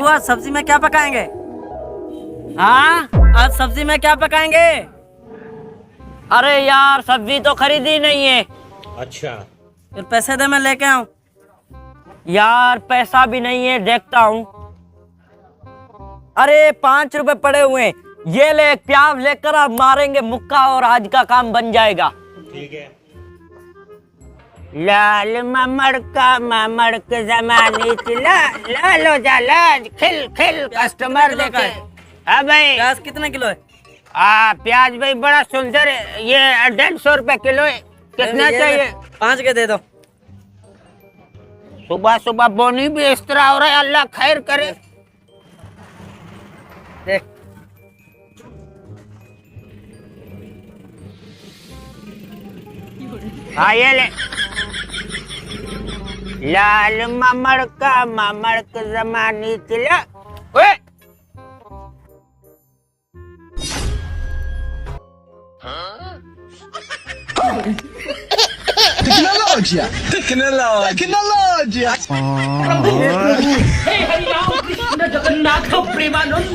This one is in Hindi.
आज सब्जी में क्या पकाएंगे? हाँ, आज सब्जी में क्या पकाएंगे? अरे यार सब्जी तो खरीदी नहीं है। अच्छा, फिर पैसे दे, मैं लेके आऊं। यार पैसा भी नहीं है, देखता हूँ। अरे 5 रुपए पड़े हुए हैं, ये ले, एक प्याज लेकर आप मारेंगे मुक्का और आज का काम बन जाएगा। ठीक है। लाल ममड़ के जमाने चिल्ला लालो जाला खिल खिल कस्टमर देखे। हाँ भाई, प्याज कितने किलो है? प्याज भाई बड़ा सुंदर है, ये 150 रुपए किलो है। कितना चाहिए? 5 के दे दो। सुबह सुबह बोनी भी इस तरह हो रहा है, अल्लाह खैर करे। देख, हाँ ये ले। लाल ममड़ के जमाने चिल्ला। ओए Tecnologia! Tecnologia! हे हरिराम कृष्ण जगन्नाथ प्रेमानंद